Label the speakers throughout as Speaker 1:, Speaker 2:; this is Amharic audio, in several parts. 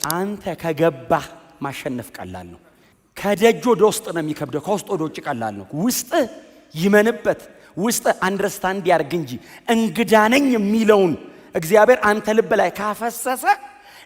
Speaker 1: አንተ ከገባህ ማሸነፍ ቀላል ነው። ከደጅ ወደ ውስጥ ነው የሚከብደው፣ ከውስጥ ወደ ውጭ ቀላል ነው። ውስጥ ይመንበት፣ ውስጥ አንደርስታንድ ያርግ እንጂ እንግዳ ነኝ የሚለውን እግዚአብሔር አንተ ልብ ላይ ካፈሰሰ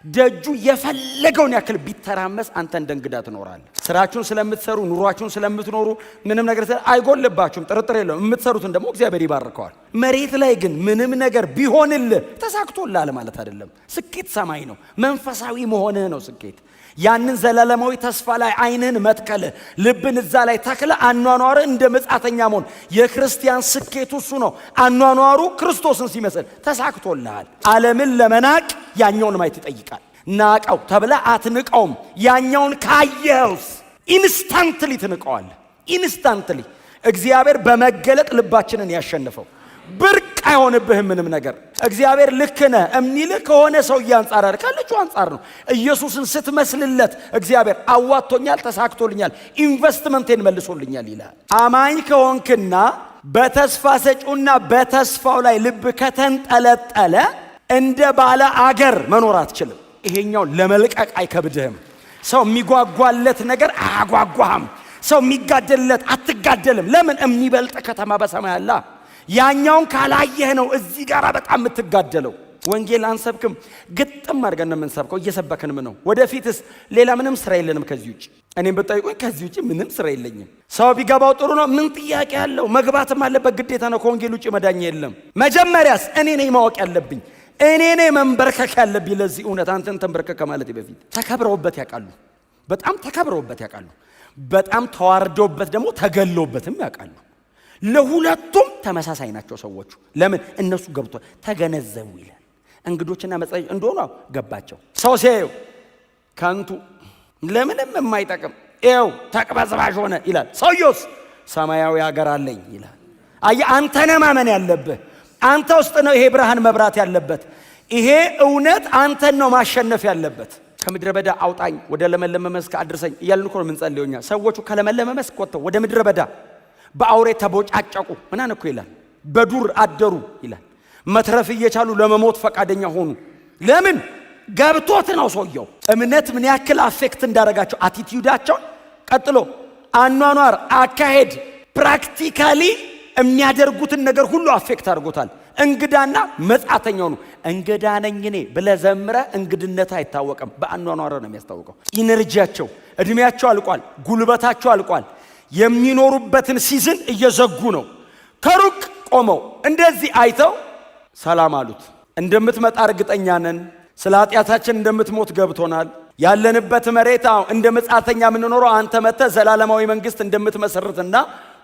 Speaker 1: ደጁ የፈለገውን ያክል ቢተራመስ አንተ እንደ እንግዳ ትኖራለህ። ስራችሁን ስለምትሰሩ ኑሯችሁን ስለምትኖሩ ምንም ነገር አይጎልባችሁም፣ ጥርጥር የለውም። የምትሰሩትን ደግሞ እግዚአብሔር ይባርከዋል። መሬት ላይ ግን ምንም ነገር ቢሆንልህ ተሳክቶልሃል ማለት አይደለም። ስኬት ሰማይ ነው። መንፈሳዊ መሆንህ ነው ስኬት። ያንን ዘላለማዊ ተስፋ ላይ አይንህን መትከለ፣ ልብን እዛ ላይ ተክለ አኗኗር እንደ መጻተኛ መሆን የክርስቲያን ስኬቱ እሱ ነው። አኗኗሩ ክርስቶስን ሲመስል ተሳክቶልሃል። ዓለምን ለመናቅ ያኛውን ማየት ይጠይቃል። ናቀው ተብለ አትንቀውም። ያኛውን ካየውስ ኢንስታንትሊ ትንቀዋለህ። ኢንስታንትሊ እግዚአብሔር በመገለጥ ልባችንን ያሸንፈው። ብርቅ አይሆንብህም ምንም ነገር። እግዚአብሔር ልክ ነህ የሚልህ ከሆነ ሰውዬ አንጻር አይደል፣ ከልጁ አንጻር ነው። ኢየሱስን ስትመስልለት እግዚአብሔር አዋጥቶኛል፣ ተሳክቶልኛል፣ ኢንቨስትመንቴን መልሶልኛል ይላል። አማኝ ከሆንክና በተስፋ ሰጪውና በተስፋው ላይ ልብ ከተንጠለጠለ እንደ ባለ አገር መኖር አትችልም። ይሄኛው ለመልቀቅ አይከብድህም። ሰው የሚጓጓለት ነገር አያጓጓህም። ሰው የሚጋደልለት አትጋደልም። ለምን? የሚበልጥ ከተማ በሰማይ አለ። ያኛውን ካላየህ ነው እዚህ ጋር በጣም የምትጋደለው። ወንጌል አንሰብክም፣ ግጥም አድርገን ነው የምንሰብከው፣ እየሰበክንም ነው። ወደፊትስ ሌላ ምንም ስራ የለንም ከዚህ ውጭ። እኔም ብጠይቁኝ ከዚህ ውጭ ምንም ስራ የለኝም። ሰው ቢገባው ጥሩ ነው። ምን ጥያቄ ያለው? መግባትም አለበት፣ ግዴታ ነው። ከወንጌል ውጭ መዳኛ የለም። መጀመሪያስ እኔ ነኝ ማወቅ ያለብኝ፣ እኔ ነኝ መንበርከክ ያለብኝ ለዚህ እውነት። አንተን ተንበርከክ ማለት በፊት ተከብረውበት ያውቃሉ። በጣም ተከብረውበት ያውቃሉ። በጣም ተዋርደውበት ደግሞ ተገለውበትም ያውቃሉ። ለሁለቱም ተመሳሳይ ናቸው ሰዎቹ። ለምን? እነሱ ገብቶ ተገነዘቡ ይላል። እንግዶችና መጻተኞች እንደሆኑ ገባቸው። ሰው ሲያዩ ከንቱ ለምንም የማይጠቅም ኤው ተቅበዝባዥ ሆነ ይላል። ሰውየውስ ሰማያዊ ሀገር አለኝ ይላል። አየህ፣ አንተ ነህ ማመን ያለብህ። አንተ ውስጥ ነው ይሄ ብርሃን መብራት ያለበት። ይሄ እውነት አንተን ነው ማሸነፍ ያለበት። ከምድረ በዳ አውጣኝ ወደ ለመለመ መስክ አድርሰኝ እያልን እኮ ነው የምንጸልየው እኛ። ሰዎቹ ከለመለመ መስክ ወጥተው ወደ ምድረ በዳ በአውሬ ተቦጫጨቁ ምናን እኮ ይላል። በዱር አደሩ ይላል። መትረፍ እየቻሉ ለመሞት ፈቃደኛ ሆኑ። ለምን? ገብቶት ነው ሰውየው። እምነት ምን ያክል አፌክት እንዳረጋቸው አቲቲዩዳቸው፣ ቀጥሎ አኗኗር፣ አካሄድ፣ ፕራክቲካሊ የሚያደርጉትን ነገር ሁሉ አፌክት አድርጎታል። እንግዳና መጻተኛው ነው። እንግዳ ነኝ እኔ ብለህ ዘምረህ እንግድነት አይታወቅም፣ በአኗኗር ነው የሚያስታውቀው። ኢነርጂያቸው፣ እድሜያቸው አልቋል፣ ጉልበታቸው አልቋል። የሚኖሩበትን ሲዝን እየዘጉ ነው። ከሩቅ ቆመው እንደዚህ አይተው ሰላም አሉት። እንደምትመጣ እርግጠኛ ነን፣ ስለ ኃጢአታችን እንደምትሞት ገብቶናል። ያለንበት መሬት እንደ መጻተኛ የምንኖረው አንተ መጥተህ ዘላለማዊ መንግስት እንደምትመሰርትና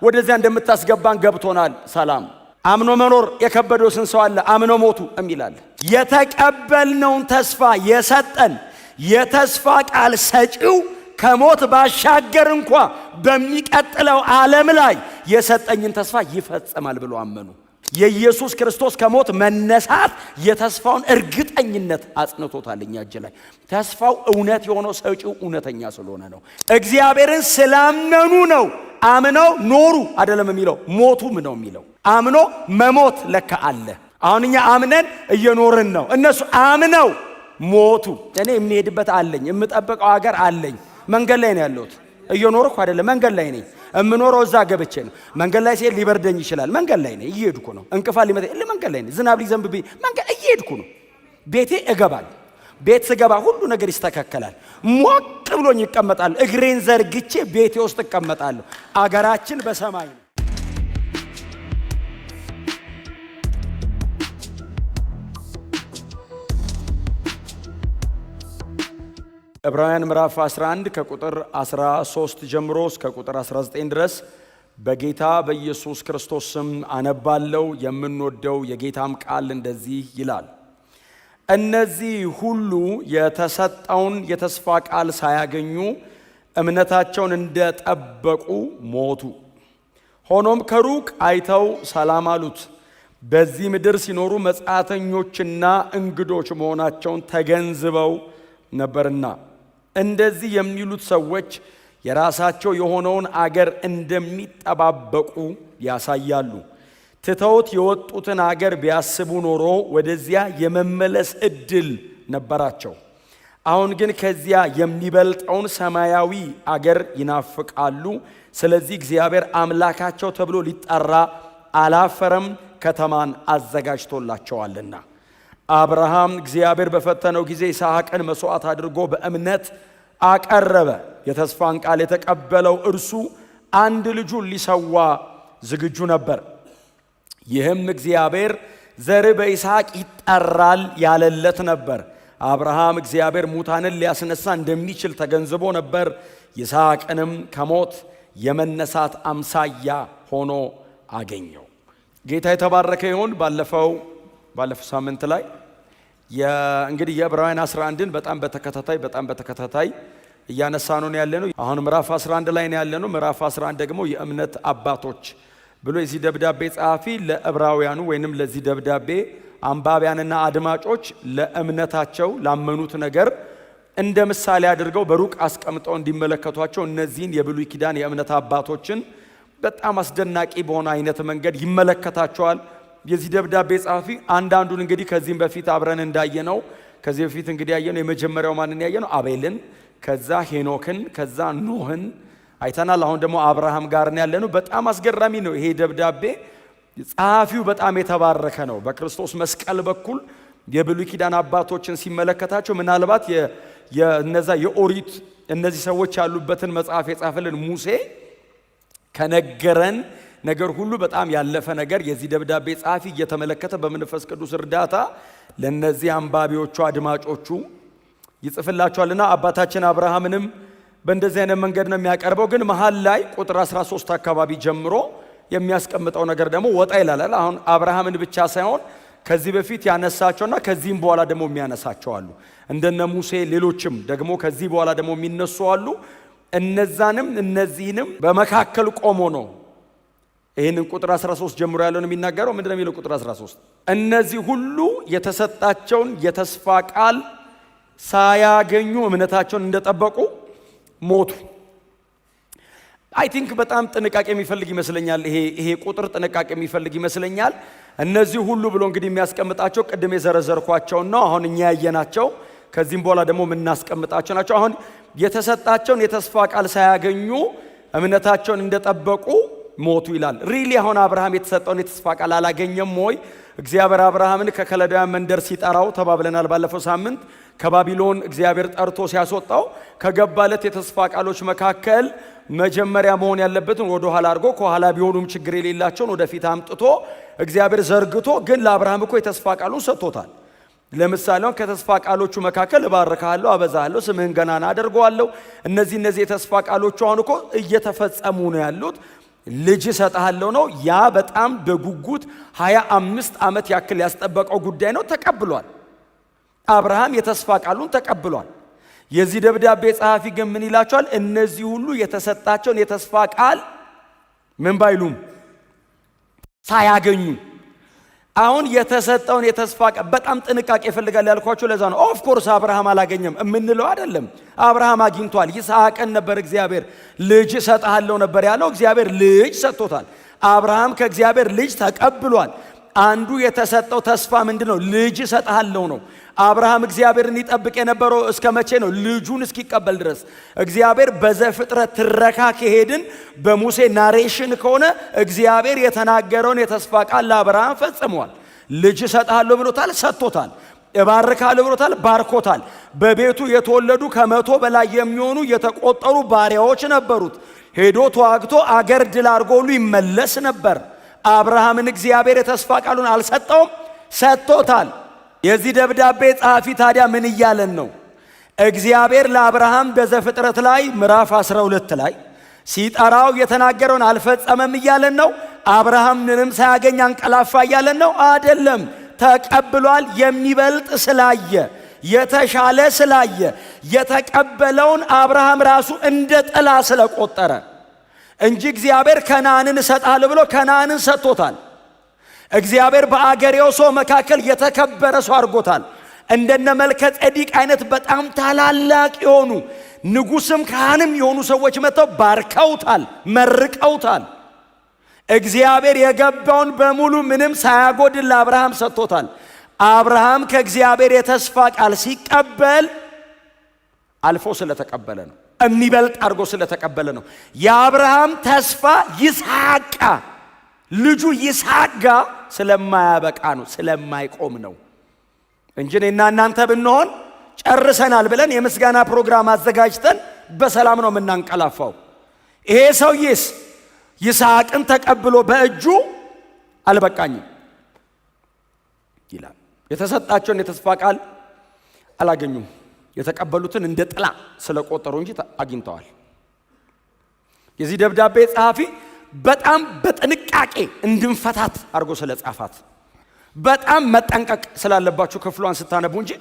Speaker 1: ወደዚያ እንደምታስገባን ገብቶናል። ሰላም። አምኖ መኖር የከበደው ስንት ሰው አለ? አምኖ ሞቱ እሚላል። የተቀበልነውን ተስፋ የሰጠን የተስፋ ቃል ሰጪው ከሞት ባሻገር እንኳ በሚቀጥለው ዓለም ላይ የሰጠኝን ተስፋ ይፈጽማል ብሎ አመኑ። የኢየሱስ ክርስቶስ ከሞት መነሳት የተስፋውን እርግጠኝነት አጽንቶታል እኛ እጅ ላይ። ተስፋው እውነት የሆነው ሰጪው እውነተኛ ስለሆነ ነው። እግዚአብሔርን ስላመኑ ነው። አምነው ኖሩ አይደለም የሚለው፣ ሞቱም ነው የሚለው። አምኖ መሞት ለካ አለ። አሁን እኛ አምነን እየኖርን ነው። እነሱ አምነው ሞቱ። እኔ የሚሄድበት አለኝ፣ የምጠብቀው ሀገር አለኝ። መንገድ ላይ ነው ያለሁት። እየኖርኩ አይደለም፣ መንገድ ላይ ነኝ። እምኖረው እዛ ገብቼ ነው። መንገድ ላይ ሲሄድ ሊበርደኝ ይችላል። መንገድ ላይ ነኝ፣ እየሄድኩ ነው። እንቅፋት ሊመጣ መንገድ ላይ ነኝ። ዝናብ ሊዘንብብኝ መንገድ እየሄድኩ ነው። ቤቴ እገባለሁ። ቤት ስገባ ሁሉ ነገር ይስተካከላል። ሞቅ ብሎኝ ይቀመጣል። እግሬን ዘርግቼ ቤቴ ውስጥ እቀመጣለሁ። አገራችን በሰማይ ነው። ዕብራውያን ምዕራፍ 11 ከቁጥር 13 ጀምሮ እስከ ቁጥር 19 ድረስ በጌታ በኢየሱስ ክርስቶስ ስም አነባለው። የምንወደው የጌታም ቃል እንደዚህ ይላል። እነዚህ ሁሉ የተሰጠውን የተስፋ ቃል ሳያገኙ እምነታቸውን እንደጠበቁ ሞቱ። ሆኖም ከሩቅ አይተው ሰላም አሉት። በዚህ ምድር ሲኖሩ መጻተኞችና እንግዶች መሆናቸውን ተገንዝበው ነበርና። እንደዚህ የሚሉት ሰዎች የራሳቸው የሆነውን አገር እንደሚጠባበቁ ያሳያሉ። ትተውት የወጡትን አገር ቢያስቡ ኖሮ ወደዚያ የመመለስ እድል ነበራቸው። አሁን ግን ከዚያ የሚበልጠውን ሰማያዊ አገር ይናፍቃሉ። ስለዚህ እግዚአብሔር አምላካቸው ተብሎ ሊጠራ አላፈረም፣ ከተማን አዘጋጅቶላቸዋልና። አብርሃም እግዚአብሔር በፈተነው ጊዜ ይስሐቅን መስዋዕት አድርጎ በእምነት አቀረበ። የተስፋን ቃል የተቀበለው እርሱ አንድ ልጁን ሊሰዋ ዝግጁ ነበር። ይህም እግዚአብሔር ዘር በይስሐቅ ይጠራል ያለለት ነበር። አብርሃም እግዚአብሔር ሙታንን ሊያስነሳ እንደሚችል ተገንዝቦ ነበር። ይስሐቅንም ከሞት የመነሳት አምሳያ ሆኖ አገኘው። ጌታ የተባረከ ይሁን። ባለፈው ሳምንት ላይ እንግዲህ የዕብራውያን 11ን በጣም በተከታታይ እያነሳነው ያለነው። አሁን ምዕራፍ 11 ላይ ነው ያለነው። ምዕራፍ 11 ደግሞ የእምነት አባቶች ብሎ የዚህ ደብዳቤ ጸሐፊ ለዕብራውያኑ ወይንም ለዚህ ደብዳቤ አንባቢያንና አድማጮች ለእምነታቸው ላመኑት ነገር እንደ ምሳሌ አድርገው በሩቅ አስቀምጠው እንዲመለከቷቸው እነዚህን የብሉይ ኪዳን የእምነት አባቶችን በጣም አስደናቂ በሆነ አይነት መንገድ ይመለከታቸዋል። የዚህ ደብዳቤ ጸሐፊ አንዳንዱን እንግዲህ ከዚህም በፊት አብረን እንዳየነው ከዚህ በፊት እንግዲህ ያየነው የመጀመሪያው ማንን ያየነው? አቤልን፣ ከዛ ሄኖክን፣ ከዛ ኖህን አይተናል። አሁን ደግሞ አብርሃም ጋር ነው ያለነው። በጣም አስገራሚ ነው ይሄ ደብዳቤ። ጸሐፊው በጣም የተባረከ ነው። በክርስቶስ መስቀል በኩል የብሉይ ኪዳን አባቶችን ሲመለከታቸው ምናልባት የነዛ የኦሪት እነዚህ ሰዎች ያሉበትን መጽሐፍ የጻፈልን ሙሴ ከነገረን ነገር ሁሉ በጣም ያለፈ ነገር የዚህ ደብዳቤ ጸሐፊ እየተመለከተ በመንፈስ ቅዱስ እርዳታ ለነዚህ አንባቢዎቹ አድማጮቹ ይጽፍላቸዋልና አባታችን አብርሃምንም በእንደዚህ አይነት መንገድ ነው የሚያቀርበው። ግን መሃል ላይ ቁጥር 13 አካባቢ ጀምሮ የሚያስቀምጠው ነገር ደግሞ ወጣ ይላል። አሁን አብርሃምን ብቻ ሳይሆን ከዚህ በፊት ያነሳቸውና ከዚህም በኋላ ደግሞ የሚያነሳቸው አሉ። እንደነ ሙሴ ሌሎችም ደግሞ ከዚህ በኋላ ደግሞ የሚነሱ አሉ። እነዛንም እነዚህንም በመካከል ቆሞ ነው ይህንን ቁጥር 13 ጀምሮ ያለውን የሚናገረው። ምንድነው የሚለው? ቁጥር 13 እነዚህ ሁሉ የተሰጣቸውን የተስፋ ቃል ሳያገኙ እምነታቸውን እንደጠበቁ ሞቱ። አይ ቲንክ በጣም ጥንቃቄ የሚፈልግ ይመስለኛል። ይሄ ቁጥር ጥንቃቄ የሚፈልግ ይመስለኛል። እነዚህ ሁሉ ብሎ እንግዲህ የሚያስቀምጣቸው ቅድም የዘረዘርኳቸውን ነው። አሁን እኛ ያየናቸው ከዚህም በኋላ ደግሞ የምናስቀምጣቸው ናቸው። አሁን የተሰጣቸውን የተስፋ ቃል ሳያገኙ እምነታቸውን እንደጠበቁ ሞቱ ይላል። ሪሊ አሁን አብርሃም የተሰጠውን የተስፋ ቃል አላገኘም ወይ? እግዚአብሔር አብርሃምን ከከለዳውያን መንደር ሲጠራው ተባብለናል ባለፈው ሳምንት። ከባቢሎን እግዚአብሔር ጠርቶ ሲያስወጣው ከገባለት የተስፋ ቃሎች መካከል መጀመሪያ መሆን ያለበትን ወደ ኋላ አድርጎ ከኋላ ቢሆኑም ችግር የሌላቸውን ወደፊት አምጥቶ እግዚአብሔር ዘርግቶ ግን ለአብርሃም እኮ የተስፋ ቃሉን ሰጥቶታል። ለምሳሌ ከተስፋ ቃሎቹ መካከል እባርካለሁ፣ አበዛለሁ፣ ስምህን ገናና አደርገዋለሁ። እነዚህ የተስፋ ቃሎቹ አሁን እኮ እየተፈጸሙ ነው ያሉት። ልጅ እሰጥሃለሁ ነው። ያ በጣም በጉጉት 25 ዓመት ያክል ያስጠበቀው ጉዳይ ነው። ተቀብሏል። አብርሃም የተስፋ ቃሉን ተቀብሏል። የዚህ ደብዳቤ ጸሐፊ ግን ምን ይላቸዋል? እነዚህ ሁሉ የተሰጣቸውን የተስፋ ቃል ምን ባይሉም ሳያገኙ አሁን የተሰጠውን የተስፋ ቃል በጣም ጥንቃቄ ይፈልጋል ያልኳቸው ለዛ ነው። ኦፍ ኮርስ አብርሃም አላገኘም የምንለው አይደለም። አብርሃም አግኝቷል። ይስሐቅን ነበር እግዚአብሔር ልጅ እሰጥሃለሁ ነበር ያለው። እግዚአብሔር ልጅ ሰጥቶታል። አብርሃም ከእግዚአብሔር ልጅ ተቀብሏል። አንዱ የተሰጠው ተስፋ ምንድነው? ልጅ እሰጥሃለሁ ነው። አብርሃም እግዚአብሔርን ይጠብቅ የነበረው እስከ መቼ ነው? ልጁን እስኪቀበል ድረስ። እግዚአብሔር በዘፍጥረት ትረካ ከሄድን በሙሴ ናሬሽን ከሆነ እግዚአብሔር የተናገረውን የተስፋ ቃል ለአብርሃም ፈጽሟል። ልጅ እሰጥሃለሁ ብሎታል፣ ሰጥቶታል። እባርካለሁ ብሎታል፣ ባርኮታል። በቤቱ የተወለዱ 100 በላይ የሚሆኑ የተቆጠሩ ባሪያዎች ነበሩት። ሄዶ ተዋግቶ አገር ድል አድርጎ ሁሉ ይመለስ ነበር። አብርሃምን እግዚአብሔር የተስፋ ቃሉን አልሰጠውም? ሰጥቶታል። የዚህ ደብዳቤ ጸሐፊ ታዲያ ምን እያለን ነው? እግዚአብሔር ለአብርሃም በዘፍጥረት ላይ ምዕራፍ 12 ላይ ሲጠራው የተናገረውን አልፈጸመም እያለን ነው? አብርሃም ምንም ሳያገኝ አንቀላፋ እያለን ነው? አይደለም። ተቀብሏል። የሚበልጥ ስላየ፣ የተሻለ ስላየ፣ የተቀበለውን አብርሃም ራሱ እንደ ጥላ ስለቆጠረ እንጂ እግዚአብሔር ከነዓንን እሰጥሃለሁ ብሎ ከነዓንን ሰጥቶታል። እግዚአብሔር በአገሬው ሰው መካከል የተከበረ ሰው አድርጎታል። እንደነ መልከ ጼዴቅ አይነት በጣም ታላላቅ የሆኑ ንጉስም ካህንም የሆኑ ሰዎች መጥተው ባርከውታል፣ መርቀውታል። እግዚአብሔር የገባውን በሙሉ ምንም ሳያጎድል ለአብርሃም ሰጥቶታል። አብርሃም ከእግዚአብሔር የተስፋ ቃል ሲቀበል አልፎ ስለተቀበለ ነው። የሚበልጥ አድርጎ ስለተቀበለ ነው። የአብርሃም ተስፋ ይስሐቅ ልጁ ይስሐቅ ጋር ስለማያበቃ ነው፣ ስለማይቆም ነው እንጂ እኔና እናንተ ብንሆን ጨርሰናል ብለን የምስጋና ፕሮግራም አዘጋጅተን በሰላም ነው የምናንቀላፋው። ይሄ ሰውዬስ ይስሐቅን ተቀብሎ በእጁ አልበቃኝም ይላል። የተሰጣቸውን የተስፋ ቃል አላገኙም። የተቀበሉትን እንደ ጥላ ስለቆጠሩ እንጂ አግኝተዋል። የዚህ ደብዳቤ ጸሐፊ በጣም በጥንቃቄ እንድንፈታት አድርጎ ስለጻፋት በጣም መጠንቀቅ ስላለባችሁ ክፍሏን ስታነቡ እንጂ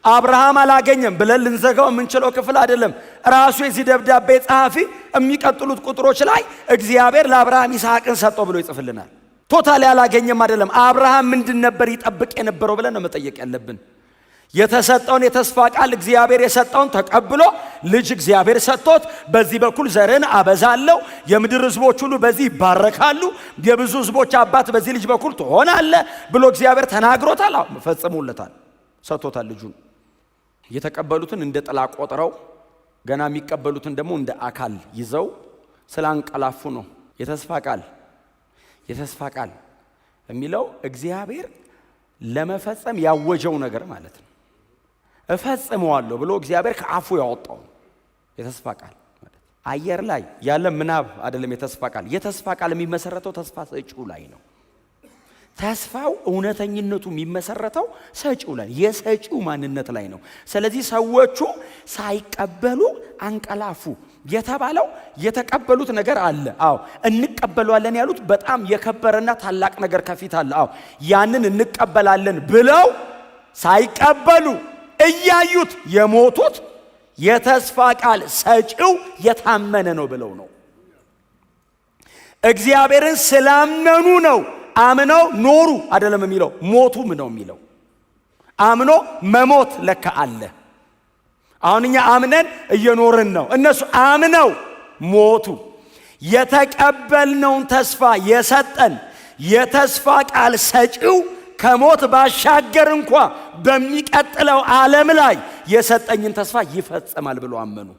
Speaker 1: አብርሃም አላገኘም ብለን ልንዘጋው የምንችለው ክፍል አይደለም። ራሱ የዚህ ደብዳቤ ጸሐፊ የሚቀጥሉት ቁጥሮች ላይ እግዚአብሔር ለአብርሃም ይስሐቅን ሰጠው ብሎ ይጽፍልናል። ቶታሊ አላገኘም አይደለም። አብርሃም ምንድን ነበር ይጠብቅ የነበረው ብለን ነው መጠየቅ ያለብን። የተሰጠውን የተስፋ ቃል እግዚአብሔር የሰጠውን ተቀብሎ ልጅ እግዚአብሔር ሰጥቶት በዚህ በኩል ዘርን አበዛለሁ፣ የምድር ሕዝቦች ሁሉ በዚህ ይባረካሉ፣ የብዙ ሕዝቦች አባት በዚህ ልጅ በኩል ትሆናለህ ብሎ እግዚአብሔር ተናግሮታል። ፈጽሞለታል፣ ሰጥቶታል ልጁን። የተቀበሉትን እንደ ጥላ ቆጥረው ገና የሚቀበሉትን ደግሞ እንደ አካል ይዘው ስላንቀላፉ ነው። የተስፋ ቃል የሚለው እግዚአብሔር ለመፈጸም ያወጀው ነገር ማለት ነው። እፈጽመዋለሁ ብሎ እግዚአብሔር ከአፉ ያወጣው የተስፋ ቃል ማለት አየር ላይ ያለ ምናብ አይደለም። የተስፋ ቃል የሚመሰረተው ተስፋ ሰጪው ላይ ነው። ተስፋው እውነተኝነቱ የሚመሰረተው ሰጪው ላይ፣ የሰጪው ማንነት ላይ ነው። ስለዚህ ሰዎቹ ሳይቀበሉ አንቀላፉ የተባለው የተቀበሉት ነገር አለ። እንቀበሏለን ያሉት በጣም የከበረና ታላቅ ነገር ከፊት አለ። ያንን እንቀበላለን ብለው ሳይቀበሉ እያዩት የሞቱት የተስፋ ቃል ሰጪው የታመነ ነው ብለው ነው። እግዚአብሔርን ስላመኑ ነው። አምነው ኖሩ አይደለም የሚለው፣ ሞቱም ነው የሚለው። አምኖ መሞት ለካ አለ። አሁን እኛ አምነን እየኖርን ነው፣ እነሱ አምነው ሞቱ። የተቀበልነውን ተስፋ የሰጠን የተስፋ ቃል ሰጪው ከሞት ባሻገር እንኳ በሚቀጥለው ዓለም ላይ የሰጠኝን ተስፋ ይፈጽማል ብሎ አመኑ።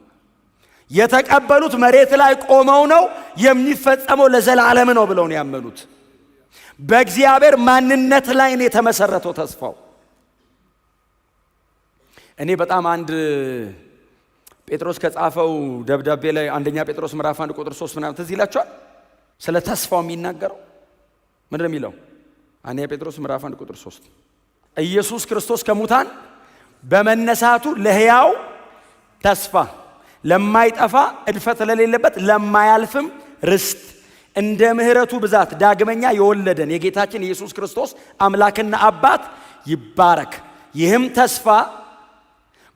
Speaker 1: የተቀበሉት መሬት ላይ ቆመው ነው፣ የሚፈጸመው ለዘላለም ነው ብለው ነው ያመኑት። በእግዚአብሔር ማንነት ላይ ነው የተመሰረተው ተስፋው። እኔ በጣም አንድ ጴጥሮስ ከጻፈው ደብዳቤ ላይ አንደኛ ጴጥሮስ ምዕራፍ 1 ቁጥር 3 ምናምን ትዝ ይላችኋል። ስለ ተስፋው የሚናገረው ምንድን ነው የሚለው? አንደኛ ጴጥሮስ ምዕራፍ 1 ቁጥር 3 ኢየሱስ ክርስቶስ ከሙታን በመነሳቱ ለሕያው ተስፋ ለማይጠፋ እድፈት ለሌለበት ለማያልፍም ርስት እንደ ምሕረቱ ብዛት ዳግመኛ የወለደን የጌታችን ኢየሱስ ክርስቶስ አምላክና አባት ይባረክ። ይህም ተስፋ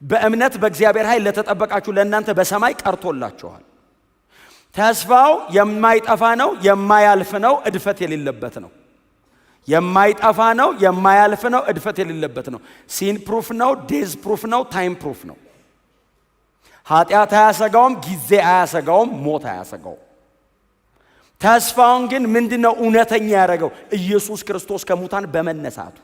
Speaker 1: በእምነት በእግዚአብሔር ኃይል ለተጠበቃችሁ ለእናንተ በሰማይ ቀርቶላችኋል። ተስፋው የማይጠፋ ነው፣ የማያልፍ ነው፣ እድፈት የሌለበት ነው። የማይጠፋ ነው፣ የማያልፍ ነው፣ እድፈት የሌለበት ነው። ሲን ፕሩፍ ነው፣ ዴዝ ፕሩፍ ነው፣ ታይም ፕሩፍ ነው። ኃጢአት አያሰጋውም፣ ጊዜ አያሰጋውም፣ ሞት አያሰጋውም። ተስፋውን ግን ምንድነው እውነተኛ ያደረገው? ኢየሱስ ክርስቶስ ከሙታን በመነሳቱ።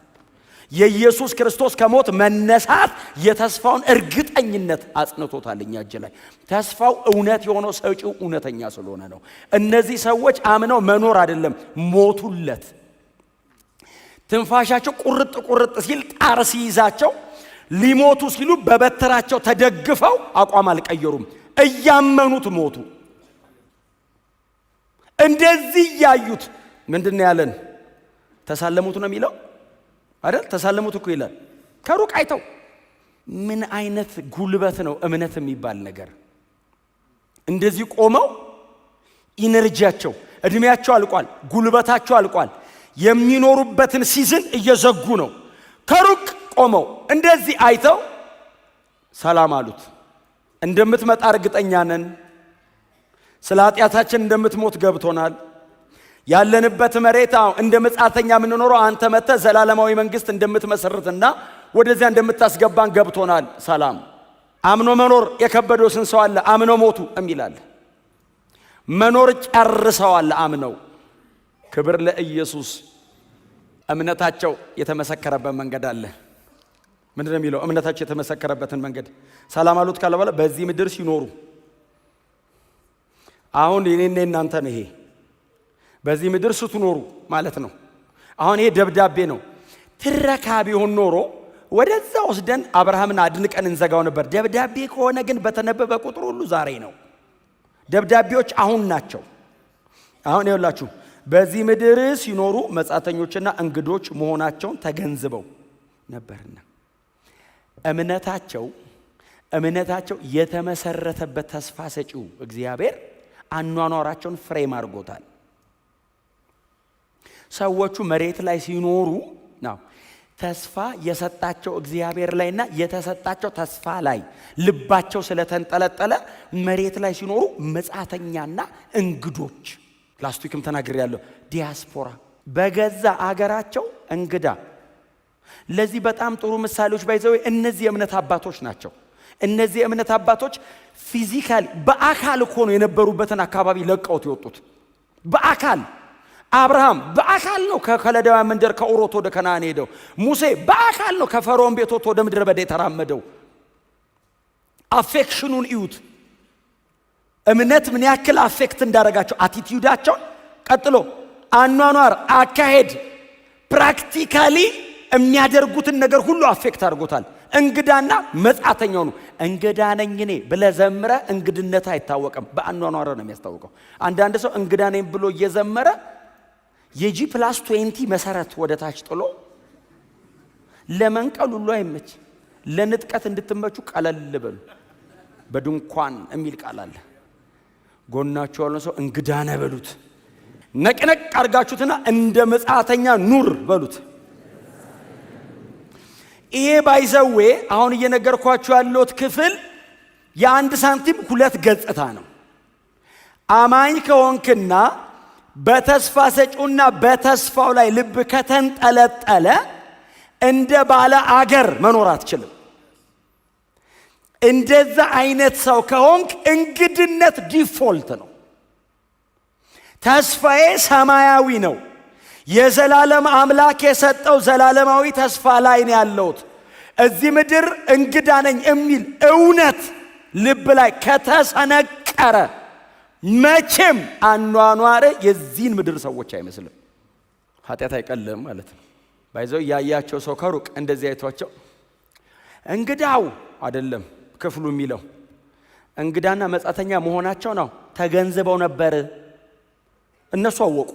Speaker 1: የኢየሱስ ክርስቶስ ከሞት መነሳት የተስፋውን እርግጠኝነት አጽንቶታል እኛ እጅ ላይ። ተስፋው እውነት የሆነው ሰጪው እውነተኛ ስለሆነ ነው። እነዚህ ሰዎች አምነው መኖር አይደለም ሞቱለት። ትንፋሻቸው ቁርጥ ቁርጥ ሲል ጣር ሲይዛቸው ሊሞቱ ሲሉ በበትራቸው ተደግፈው አቋም አልቀየሩም። እያመኑት ሞቱ። እንደዚህ ያዩት ምንድነው ያለን? ተሳለሙት ነው የሚለው አይደል? ተሳለሙት እኮ ይላል። ከሩቅ አይተው። ምን አይነት ጉልበት ነው እምነት የሚባል ነገር! እንደዚህ ቆመው ኢነርጂያቸው፣ እድሜያቸው አልቋል፣ ጉልበታቸው አልቋል። የሚኖሩበትን ሲዝን እየዘጉ ነው። ከሩቅ ቆመው እንደዚህ አይተው ሰላም አሉት። እንደምትመጣ እርግጠኛ ነን። ስለ ኃጢአታችን እንደምትሞት ገብቶናል። ያለንበት መሬት እንደ መጻተኛ የምንኖረው አንተ መጥተህ ዘላለማዊ መንግስት እንደምትመሰርትና ወደዚያ እንደምታስገባን ገብቶናል። ሰላም። አምኖ መኖር የከበደው ስንት ሰው አለ? አምኖ ሞቱ እሚላል። መኖር ጨርሰዋል አምነው። ክብር ለኢየሱስ። እምነታቸው የተመሰከረበት መንገድ አለ። ምንድነው የሚለው? እምነታቸው የተመሰከረበትን መንገድ ሰላም አሉት ካለ በኋላ በዚህ ምድር ሲኖሩ አሁን የኔና እናንተ ነው ይሄ በዚህ ምድር ስትኖሩ ማለት ነው። አሁን ይሄ ደብዳቤ ነው። ትረካ ቢሆን ኖሮ ወደዛ ወስደን አብርሃምን አድንቀን እንዘጋው ነበር። ደብዳቤ ከሆነ ግን በተነበበ ቁጥር ሁሉ ዛሬ ነው። ደብዳቤዎች አሁን ናቸው። አሁን ይኸውላችሁ በዚህ ምድር ሲኖሩ መጻተኞችና እንግዶች መሆናቸውን ተገንዝበው ነበርና እምነታቸው የተመሰረተበት ተስፋ ሰጪው እግዚአብሔር አኗኗራቸውን ፍሬም አድርጎታል። ሰዎቹ መሬት ላይ ሲኖሩ ነው ተስፋ የሰጣቸው እግዚአብሔር ላይና የተሰጣቸው ተስፋ ላይ ልባቸው ስለተንጠለጠለ መሬት ላይ ሲኖሩ መጻተኛና እንግዶች። ላስቲክም ተናግሬያለሁ። ዲያስፖራ በገዛ አገራቸው እንግዳ። ለዚህ በጣም ጥሩ ምሳሌዎች ባይዘው እነዚህ የእምነት አባቶች ናቸው። እነዚህ የእምነት አባቶች ፊዚካሊ በአካል እኮ ነው የነበሩበትን አካባቢ ለቀውት የወጡት። በአካል አብርሃም በአካል ነው ከከለዳውያን መንደር ከኡሮት ወደ ከነዓን ሄደው። ሙሴ በአካል ነው ከፈርዖን ቤት ወደ ምድረ በዳ የተራመደው። አፌክሽኑን እዩት። እምነት ምን ያክል አፌክት እንዳረጋቸው አቲቲዩዳቸው፣ ቀጥሎ አኗኗር፣ አካሄድ፣ ፕራክቲካሊ የሚያደርጉትን ነገር ሁሉ አፌክት አድርጎታል። እንግዳና መጻተኛው ነው። እንግዳ ነኝ እኔ ብለህ ዘምረህ እንግድነት አይታወቅም፣ በአኗኗር ነው የሚያስታውቀው። አንዳንድ ሰው እንግዳ ነኝ ብሎ እየዘመረ የጂ+20 መሰረት ወደ ታች ጥሎ ለመንቀል ሁሉ አይመች። ለንጥቀት እንድትመቹ ቀለል በሉ። በድንኳን የሚል ቃል አለ። ጎናችሁ ያለው ሰው እንግዳ ነህ በሉት። ነቅነቅ አርጋችሁትና እንደ መጻተኛ ኑር በሉት። ይሄ ባይዘዌ አሁን እየነገርኳችሁ ያለሁት ክፍል የአንድ ሳንቲም ሁለት ገጽታ ነው። አማኝ ከሆንክና በተስፋ ሰጪውና በተስፋው ላይ ልብ ከተንጠለጠለ እንደ ባለ አገር መኖር አትችልም። እንደዛ አይነት ሰው ከሆንክ እንግድነት ዲፎልት ነው። ተስፋዬ ሰማያዊ ነው። የዘላለም አምላክ የሰጠው ዘላለማዊ ተስፋ ላይ ነው ያለሁት። እዚህ ምድር እንግዳ ነኝ የሚል እውነት ልብ ላይ ከተሰነቀረ መቼም አኗኗር የዚህን ምድር ሰዎች አይመስልም። ኃጢአት አይቀልም ማለት ነው። ባይዘው ያያቸው ሰው ከሩቅ እንደዚህ አይቷቸው እንግዳው አይደለም ክፍሉ የሚለው እንግዳና መጻተኛ መሆናቸው ነው ተገንዝበው ነበር። እነሱ አወቁ።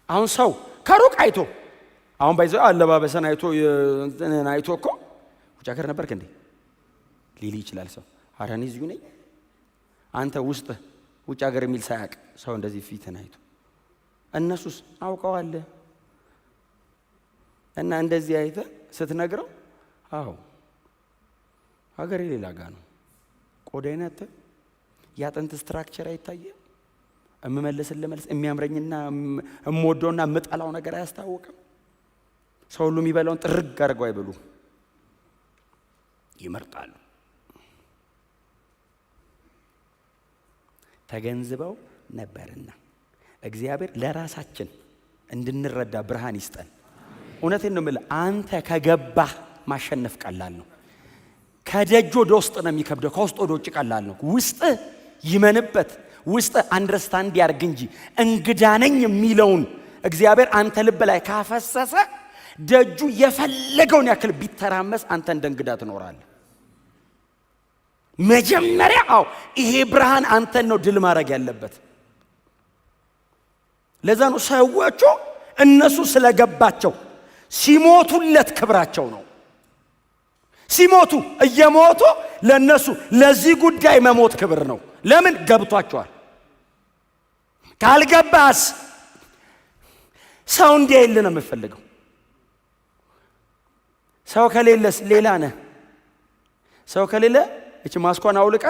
Speaker 1: አሁን ሰው ከሩቅ አይቶ አሁን ባይዘው አለባበሰን አይቶ እኮ ውጭ ሀገር ነበርክ እንዴ ሊል ይችላል ሰው። ኧረ እኔ እዚሁ ነኝ። አንተ ውስጥ ውጭ ሀገር የሚል ሳያቅ ሰው እንደዚህ ፊትን አይቶ እነሱስ አውቀዋል። እና እንደዚህ አይተ ስትነግረው አዎ ሀገሬ ሌላ ጋ ነው። ቆዳይናተ ያጥንት ስትራክቸር አይታየም። እምመለስልህ መልስ የሚያምረኝና እምወደውና እምጠላው ነገር አያስታውቅም። ሰው ሁሉ የሚበላውን ጥርግ አድርገው አይበሉ፣ ይመርጣሉ። ተገንዝበው ነበርና እግዚአብሔር ለራሳችን እንድንረዳ ብርሃን ይስጠን። እውነቴን ነው የምልህ። አንተ ከገባህ ማሸነፍ ቀላል ነው። ከደጅ ወደ ውስጥ ነው የሚከብደው፣ ከውስጥ ወደ ውጭ ቀላል ነው። ውስጥ ይመንበት፣ ውስጥ አንደርስታንድ ያርግ እንጂ እንግዳ ነኝ የሚለውን እግዚአብሔር አንተ ልብ ላይ ካፈሰሰ ደጁ የፈለገውን ያክል ቢተራመስ አንተ እንደ እንግዳ ትኖራለህ። መጀመሪያ ይሄ ብርሃን አንተን ነው ድል ማድረግ ያለበት። ለዛ ነው ሰዎቹ እነሱ ስለገባቸው ሲሞቱለት ክብራቸው ነው። ሲሞቱ እየሞቱ ለነሱ ለዚህ ጉዳይ መሞት ክብር ነው። ለምን ገብቷቸዋል። ካልገባስ ሰው እንዲያይል ነው የምፈልገው። ሰው ከሌለስ ሌላ ነህ። ሰው ከሌለ እቺ ማስኳን አውልቃ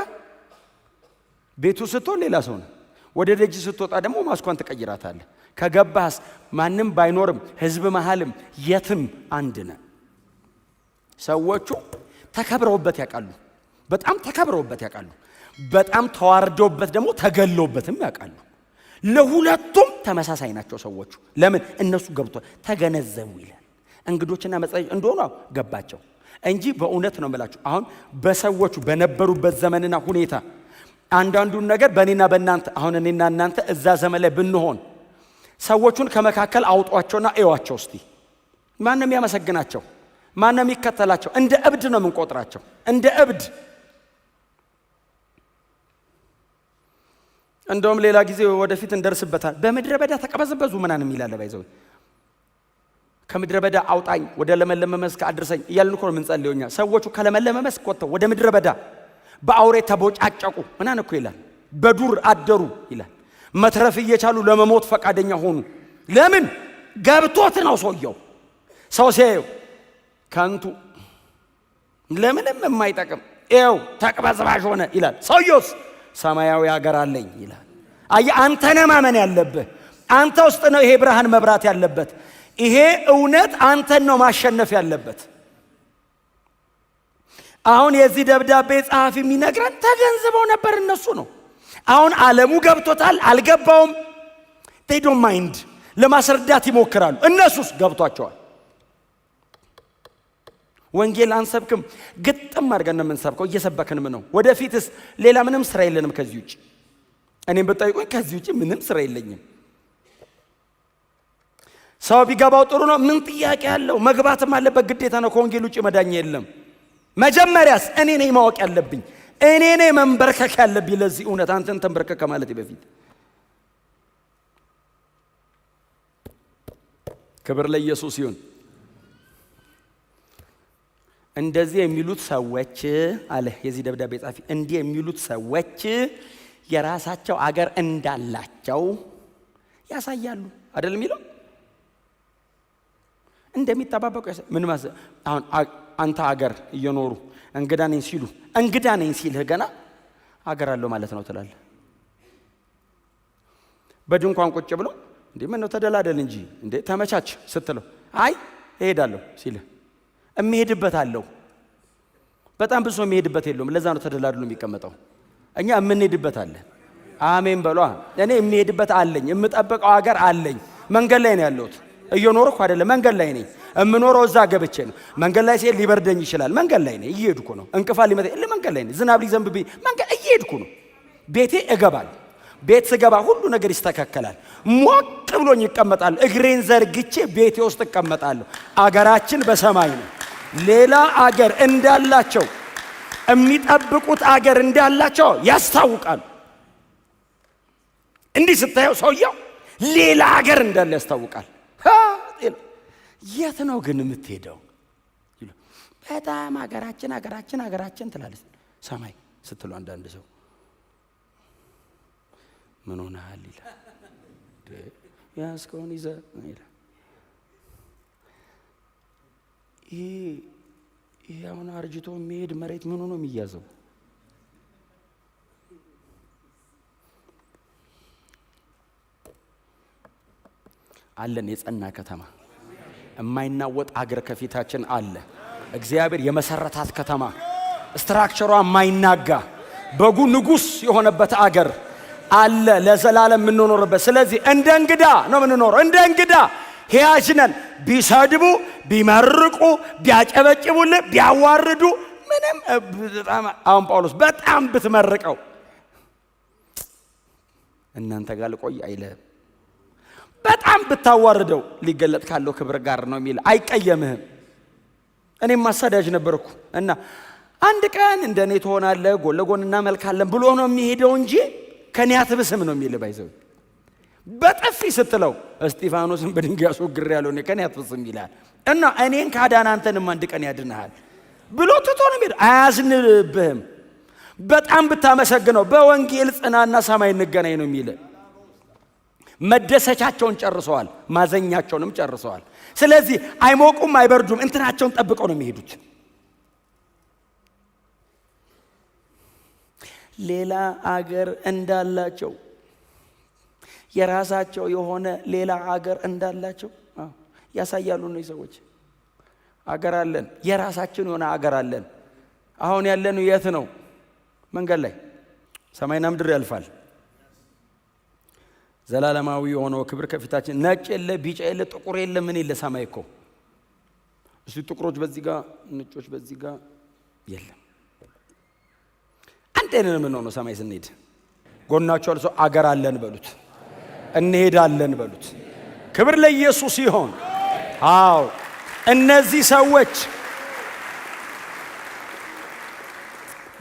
Speaker 1: ቤቱ ስትሆን ሌላ ሰው ነው። ወደ ደጅ ስትወጣ ደግሞ ማስኳን ትቀይራታለህ። ከገባስ ማንም ባይኖርም ህዝብ መሃልም የትም አንድ ነህ። ሰዎቹ ተከብረውበት ያውቃሉ። በጣም ተከብረውበት ያውቃሉ። በጣም ተዋርደውበት ደግሞ ተገለውበትም ያውቃሉ። ለሁለቱም ተመሳሳይ ናቸው ሰዎቹ። ለምን እነሱ ገብቶ ተገነዘቡ ይላል። እንግዶችና መጻተኞች እንደሆኑ ገባቸው። እንጂ በእውነት ነው የምላችሁ። አሁን በሰዎቹ በነበሩበት ዘመንና ሁኔታ አንዳንዱን ነገር በእኔና በእናንተ አሁን እኔና እናንተ እዛ ዘመን ላይ ብንሆን ሰዎቹን ከመካከል አውጧቸውና እዩዋቸው እስቲ። ማንም ያመሰግናቸው? ማንም ይከተላቸው? እንደ እብድ ነው የምንቆጥራቸው፣ እንደ እብድ። እንደውም ሌላ ጊዜ ወደፊት እንደርስበታል። በምድረ በዳ ተቀበዘበዙ ምናምን ይላል ባይዘው። ከምድረ በዳ አውጣኝ ወደ ለመለመ መስክ አድርሰኝ እያልን እኮ ነው የምንጸልየው እኛ። ሰዎቹ ከለመለመ መስክ ወጥተው ወደ ምድረ በዳ በአውሬ ተቦጫጨቁ ምናምን እኮ ይላል። በዱር አደሩ ይላል። መትረፍ እየቻሉ ለመሞት ፈቃደኛ ሆኑ። ለምን? ገብቶት ነው ሰውየው። ሰው ሲያየው ከንቱ ለምንም የማይጠቅም ኤው ተቅበዝባዥ ሆነ ይላል። ሰውየውስ ሰማያዊ ሀገር አለኝ ይላል። አየህ፣ አንተ ነህ ማመን ያለብህ። አንተ ውስጥ ነው ይሄ ብርሃን መብራት ያለበት። ይሄ እውነት አንተን ነው ማሸነፍ ያለበት። አሁን የዚህ ደብዳቤ ጸሐፊ የሚነግረን ተገንዝበው ነበር እነሱ ነው። አሁን ዓለሙ ገብቶታል አልገባውም፣ they don't mind ለማስረዳት ይሞክራሉ። እነሱስ ገብቷቸዋል። ወንጌል አንሰብክም፣ ግጥም አድርገን ነው የምንሰብከው፣ እየሰበክንም ነው። ወደፊትስ ሌላ ምንም ስራ የለንም ከዚህ ውጭ። እኔም ብጠይቁኝ ከዚህ ውጭ ምንም ስራ የለኝም። ሰው ቢገባው ጥሩ ነው፣ ምን ጥያቄ ያለው? መግባትም አለበት፣ ግዴታ ነው። ከወንጌል ውጭ መዳኛ የለም። መጀመሪያስ እኔ ነኝ ማወቅ ያለብኝ፣ እኔ ነኝ መንበርከክ ያለብኝ ለዚህ እውነት። አንተን ተንበርከክ ከማለቴ በፊት ክብር ለኢየሱስ ይሁን። እንደዚህ የሚሉት ሰዎች አለ የዚህ ደብዳቤ ጻፊ፣ እንዲህ የሚሉት ሰዎች የራሳቸው አገር እንዳላቸው ያሳያሉ አይደል የሚለው? እንደሚጠባበቁ ምን ማለት አሁን አንተ አገር እየኖሩ እንግዳ ነኝ ሲሉ እንግዳ ነኝ ሲልህ ገና አገር አለው ማለት ነው ትላለህ። በድንኳን ቁጭ ብሎ እንዴ ምን ነው ተደላደል እንጂ እንዴ ተመቻች ስትለው አይ እሄዳለሁ ሲልህ እምሄድበት አለው። በጣም ብዙ የሚሄድበት የለውም። ለዛ ነው ተደላድሎ የሚቀመጠው። እኛ የምንሄድበት አለ። አሜን በሏ። እኔ የምሄድበት አለኝ፣ የምጠብቀው አገር አለኝ። መንገድ ላይ ነው ያለሁት። እየኖርኩ አይደለም፣ መንገድ ላይ ነኝ። እምኖረው እዛ ገብቼ ነው። መንገድ ላይ ሲሄድ ሊበርደኝ ይችላል። መንገድ ላይ ነኝ፣ እየሄድኩ ነው። እንቅፋት ሊመጣ መንገድ ላይ ነኝ። ዝናብ ሊዘንብብኝ መንገድ እየሄድኩ ነው። ቤቴ እገባለሁ። ቤት ስገባ ሁሉ ነገር ይስተካከላል። ሞቅ ብሎኝ ይቀመጣል። እግሬን ዘርግቼ ቤቴ ውስጥ እቀመጣለሁ። አገራችን በሰማይ ነው። ሌላ አገር እንዳላቸው የሚጠብቁት አገር እንዳላቸው ያስታውቃል። እንዲህ ስታየው ሰውየው ሌላ አገር እንዳለ ያስታውቃል። የት ነው ግን የምትሄደው? በጣም አገራችን አገራችን አገራችን ትላለች። ሰማይ ስትሉ አንዳንድ ሰው ምን ሆነሃል ይላል። ያስከውን ይዘህ ይላል። ይሄ አሁን አርጅቶ የሚሄድ መሬት ምን ሆኖ የሚያዘው? አለን የጸና ከተማ፣ የማይናወጥ አገር ከፊታችን አለ። እግዚአብሔር የመሰረታት ከተማ፣ ስትራክቸሯ የማይናጋ በጉ ንጉስ የሆነበት አገር አለ ለዘላለም የምንኖርበት። ስለዚህ እንደ እንግዳ ነው የምንኖረው። እንደ እንግዳ ሕያጅ ነን። ቢሰድቡ፣ ቢመርቁ፣ ቢያጨበጭቡልህ፣ ቢያዋርዱ ምንም አሁን ጳውሎስ በጣም ብትመርቀው እናንተ ጋር ልቆይ አይልህም። በጣም ብታዋርደው ሊገለጥ ካለው ክብር ጋር ነው የሚል አይቀየምህም። እኔም ማሳዳጅ ነበርኩ እና አንድ ቀን እንደኔ ትሆናለህ ጎን ለጎን እናመልካለን ብሎ ነው የሚሄደው እንጂ ከኔ አትብስም ነው የሚል ባይዘው። በጥፊ ስትለው እስጢፋኖስን በድንጋይ አስወግር ያለው ነው ከኔ አትብስም ይላል እና እኔን ካዳን አንተንም አንድ ቀን ያድንሃል ብሎ ትቶ ነው የሚሄደው። አያዝንብህም። በጣም ብታመሰግነው በወንጌል ጽናና ሰማይ እንገናኝ ነው የሚል። መደሰቻቸውን ጨርሰዋል፣ ማዘኛቸውንም ጨርሰዋል። ስለዚህ አይሞቁም አይበርዱም፣ እንትናቸውን ጠብቀው ነው የሚሄዱት። ሌላ አገር እንዳላቸው የራሳቸው የሆነ ሌላ አገር እንዳላቸው ያሳያሉ። እነዚህ ሰዎች አገር አለን፣ የራሳችን የሆነ አገር አለን። አሁን ያለነው የት ነው? መንገድ ላይ። ሰማይና ምድር ያልፋል፣ ዘላለማዊ የሆነው ክብር ከፊታችን። ነጭ የለ፣ ቢጫ የለ፣ ጥቁር የለ፣ ምን የለ። ሰማይ እኮ እሱ ጥቁሮች በዚህ ጋር ነጮች በዚህ ጋር የለም። አንድ አይነት ምን ሆኖ ሰማይ ስንሄድ ጎናቸው አልሶ አገር አለን በሉት፣ እንሄዳለን በሉት። ክብር ለኢየሱስ ይሁን። አዎ እነዚህ ሰዎች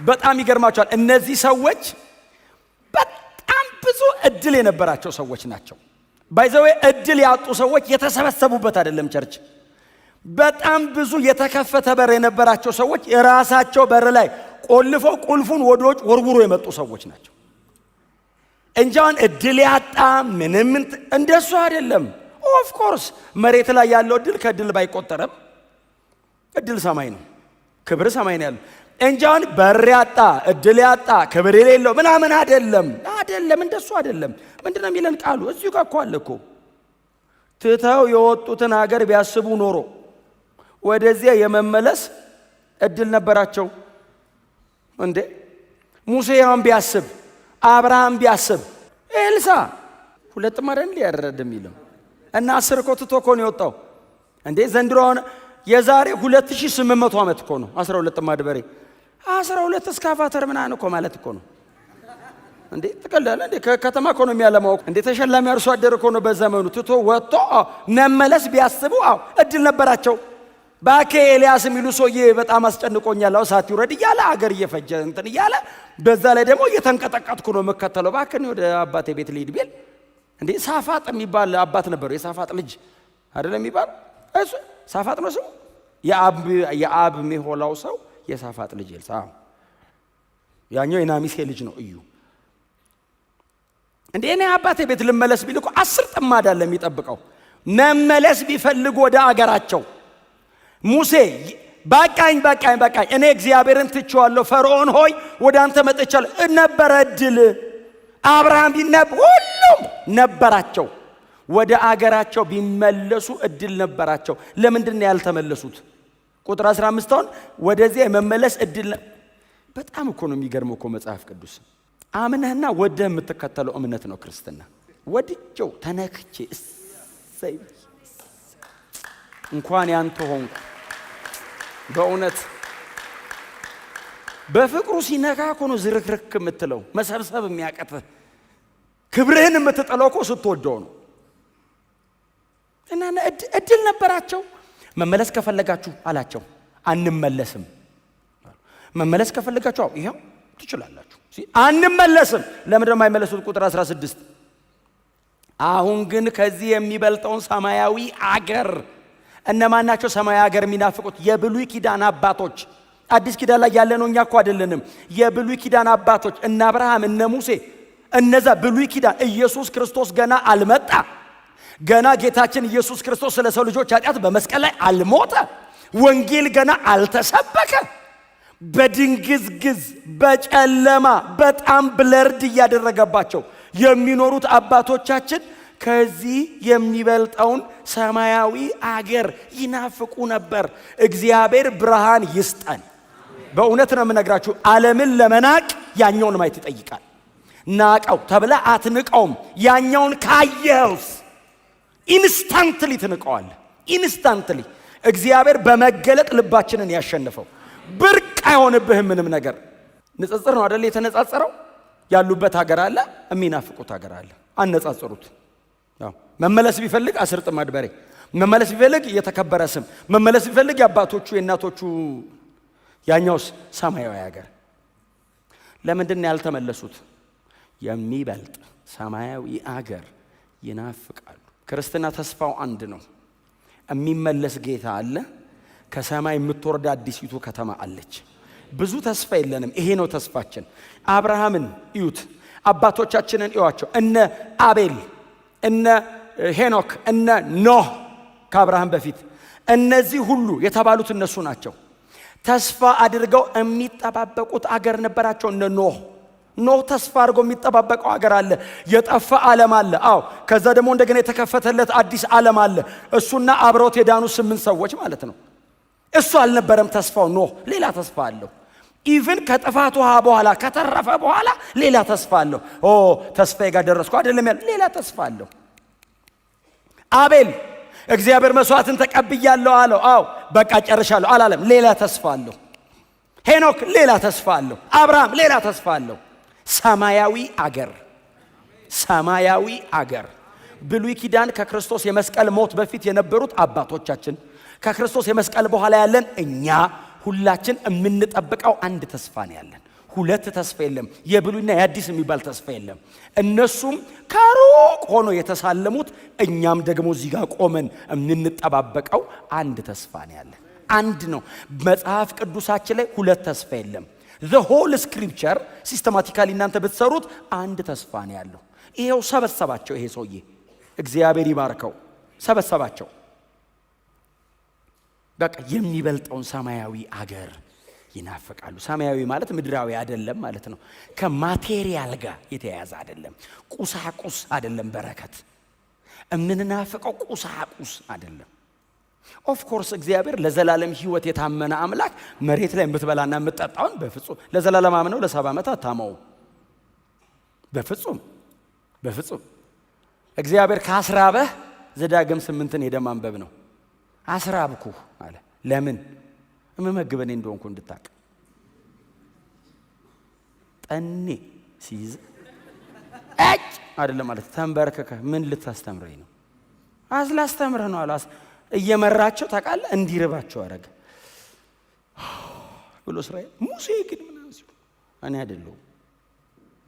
Speaker 1: በጣም ይገርማቸዋል። እነዚህ ሰዎች በጣም ብዙ እድል የነበራቸው ሰዎች ናቸው። ባይዘዌ እድል ያጡ ሰዎች የተሰበሰቡበት አይደለም ቸርች። በጣም ብዙ የተከፈተ በር የነበራቸው ሰዎች የራሳቸው በር ላይ ቆልፈው ቁልፉን ወደ ውጭ ወርውሮ የመጡ ሰዎች ናቸው እንጂ አሁን እድል ያጣ ምንም እንደሱ አይደለም። ኦፍ ኮርስ መሬት ላይ ያለው እድል ከእድል ባይቆጠርም እድል ሰማይ ነው፣ ክብር ሰማይ ነው ያለው እንጂ አሁን በር ያጣ እድል ያጣ ክብር የሌለው ምናምን አይደለም። እንደሱ አይደለም። ምንድነው የሚለን ቃሉ? እዚሁ ጋር እኮ አለ እኮ ትተው የወጡትን ሀገር ቢያስቡ ኖሮ ወደዚያ የመመለስ እድል ነበራቸው እንዴ። ሙሴ ያን ቢያስብ፣ አብርሃም ቢያስብ፣ ኤልሳ ሁለት ማረን ሊያረድ የሚለው እና 10 እኮ ትቶ እኮ ነው የወጣው እንዴ። ዘንድሮ የዛሬ 2800 ዓመት እኮ ነው 12 ማድበሬ 12 እስካቫተር ምናምን እኮ ማለት እኮ ነው እንዴ። ተቀላለ እንዴ ከተማ እኮ ነው የሚያለማው እንዴ። ተሸላሚ አርሶ አደር እኮ ነው በዘመኑ ትቶ ወጥቶ መመለስ ቢያስቡ እድል ነበራቸው። ባኬ ኤልያስ የሚሉ ሰውዬ በጣም አስጨንቆኛል ሳት ይውረድ እያለ አገር እየፈጀ እንትን እያለ በዛ ላይ ደግሞ እየተንቀጠቀጥኩ ነው መከተለው ባከን ወደ አባቴ ቤት ልሂድ ቢል እንዴ። ሳፋጥ የሚባል አባት ነበረው። የሳፋጥ ልጅ አይደለም የሚባል እሱ ሳፋጥ ነው ስሙ። የአብ ሜሆላው ሰው የሳፋጥ ልጅ ኤልሳ፣ ያኛው የናሚሴ ልጅ ነው እዩ። እንዴ እኔ አባቴ ቤት ልመለስ ቢል እኮ 10 ጥማድ አለ የሚጠብቀው። መመለስ ቢፈልጉ ወደ አገራቸው ሙሴ በቃኝ እኔ እግዚአብሔርን ትቼዋለሁ፣ ፈርዖን ሆይ ወደ አንተ መጥቻለሁ ነበረ እድል። አብርሃም ሁሉም ነበራቸው። ወደ አገራቸው ቢመለሱ እድል ነበራቸው። ለምንድን ነው ያልተመለሱት? ቁጥር 15 አሁን ወደዚያ የመመለስ እድል በጣም እኮ ነው የሚገርመው እኮ መጽሐፍ ቅዱስ አምነህና ወደህ የምትከተለው እምነት ነው ክርስትና። ወድጄው ተነክቼ እሰይ እንኳን ያንተ ሆንኩ። በእውነት በፍቅሩ ሲነካ እኮ ነው ዝርክርክ የምትለው መሰብሰብ የሚያቀትህ ክብርህን የምትጠለው እኮ ስትወደው ነው። እና እድል ነበራቸው። መመለስ ከፈለጋችሁ አላቸው አንመለስም። መመለስ ከፈለጋችሁ ይሄው ትችላላችሁ። አንመለስም። ለምን ደግሞ አይመለሱት? ቁጥር 16 አሁን ግን ከዚህ የሚበልጠውን ሰማያዊ አገር እነማን ናቸው? ሰማያዊ አገር የሚናፍቁት የብሉይ ኪዳን አባቶች። አዲስ ኪዳን ላይ ያለ ነው፣ እኛ እኮ አይደለንም። የብሉይ ኪዳን አባቶች እነ አብርሃም እነ ሙሴ፣ እነዛ ብሉይ ኪዳን ኢየሱስ ክርስቶስ ገና አልመጣ። ገና ጌታችን ኢየሱስ ክርስቶስ ስለ ሰው ልጆች ኃጢአት በመስቀል ላይ አልሞተ። ወንጌል ገና አልተሰበከ። በድንግዝግዝ በጨለማ በጣም ብለርድ እያደረገባቸው የሚኖሩት አባቶቻችን ከዚህ የሚበልጠውን ሰማያዊ አገር ይናፍቁ ነበር። እግዚአብሔር ብርሃን ይስጠን። በእውነት ነው የምነግራችሁ፣ ዓለምን ለመናቅ ያኛውን ማየት ይጠይቃል። ናቀው ተብለ አትንቀውም። ያኛውን ካየውስ ኢንስታንትሊ ትንቀዋል። ኢንስታንትሊ እግዚአብሔር በመገለጥ ልባችንን ያሸንፈው። ብርቅ አይሆንብህም ምንም ነገር። ንጽጽር ነው አይደል? የተነጻጸረው ያሉበት ሀገር አለ፣ የሚናፍቁት ሀገር አለ። አነጻጽሩት። መመለስ ቢፈልግ 10 ጥማድ በሬ፣ መመለስ ቢፈልግ የተከበረ ስም፣ መመለስ ቢፈልግ የአባቶቹ የእናቶቹ፣ ያኛውስ ሰማያዊ ሀገር። ለምንድን ነው ያልተመለሱት? የሚበልጥ ሰማያዊ አገር ይናፍቃሉ። ክርስትና ተስፋው አንድ ነው። የሚመለስ ጌታ አለ። ከሰማይ የምትወርድ አዲሲቱ ከተማ አለች። ብዙ ተስፋ የለንም። ይሄ ነው ተስፋችን። አብርሃምን እዩት፣ አባቶቻችንን እዩዋቸው። እነ አቤል፣ እነ ሄኖክ፣ እነ ኖህ ከአብርሃም በፊት እነዚህ ሁሉ የተባሉት እነሱ ናቸው። ተስፋ አድርገው የሚጠባበቁት አገር ነበራቸው። እነ ኖህ ተስፋ አድርገው የሚጠባበቀው አገር አለ። የጠፋ ዓለም አለ። አዎ፣ ከዛ ደግሞ እንደገና የተከፈተለት አዲስ ዓለም አለ። እሱና አብረውት የዳኑ 8 ሰዎች ማለት ነው። እሱ አልነበረም ተስፋው። ኖህ ሌላ ተስፋ አለው። ኢቭን ከጥፋት ውሃ በኋላ ከተረፈ በኋላ ሌላ ተስፋ አለው። ተስፋዬ ጋር ደረስኩ አይደለም ያለ ሌላ ተስፋ አለው። አቤል እግዚአብሔር መስዋዕትን ተቀብያለሁ አለው። አዎ በቃ ጨርሻለሁ አላለም። ሌላ ተስፋ አለው። ሄኖክ ሌላ ተስፋ አለው። አብርሃም ሌላ ተስፋ አለው። ሰማያዊ አገር። ብሉይ ኪዳን ከክርስቶስ የመስቀል ሞት በፊት የነበሩት አባቶቻችን፣ ከክርስቶስ የመስቀል በኋላ ያለን እኛ ሁላችን የምንጠብቀው አንድ ተስፋ ነው ያለን። ሁለት ተስፋ የለም። የብሉይና የአዲስ የሚባል ተስፋ የለም። እነሱም ከሩቅ ሆኖ የተሳለሙት፣ እኛም ደግሞ እዚህ ጋር ቆመን የምንጠባበቀው አንድ ተስፋ ነው ያለን። አንድ ነው። መጽሐፍ ቅዱሳችን ላይ ሁለት ተስፋ የለም። the whole scripture ሲስተማቲካሊ እናንተ ብትሰሩት አንድ ተስፋ ነው ያለው። ይሄው ሰበሰባቸው። ይሄ ሰውዬ እግዚአብሔር ይባርከው፣ ሰበሰባቸው። በቃ የሚበልጠውን ሰማያዊ አገር ይናፍቃሉ። ሰማያዊ ማለት ምድራዊ አይደለም ማለት ነው። ከማቴሪያል ጋር የተያያዘ አይደለም። ቁሳቁስ አይደለም። በረከት እምንናፍቀው ቁሳቁስ አይደለም። ኦፍ ኮርስ እግዚአብሔር ለዘላለም ሕይወት የታመነ አምላክ መሬት ላይ የምትበላና የምትጠጣውን በፍጹም ለዘላለም አምነው ለ70 ዓመት አታመው። በፍጹም እግዚአብሔር ካስራበህ ዘዳግም 8ን ሄደህ ማንበብ ነው። አስራብኩህ አለ። ለምን? እመመግበኔ እንደሆንኩ እንድታቅ። ጠኔ ሲይዝ አይደለም ማለት ተንበርከከ ምን ልታስተምረኝ ነው? ላስተምርህ ነው አለ። እየመራቸው ታውቃለህ፣ እንዲርባቸው አረገ ብሎ እስራኤል። ሙሴ ግን ምናምን ሲሉ እኔ አይደለሁም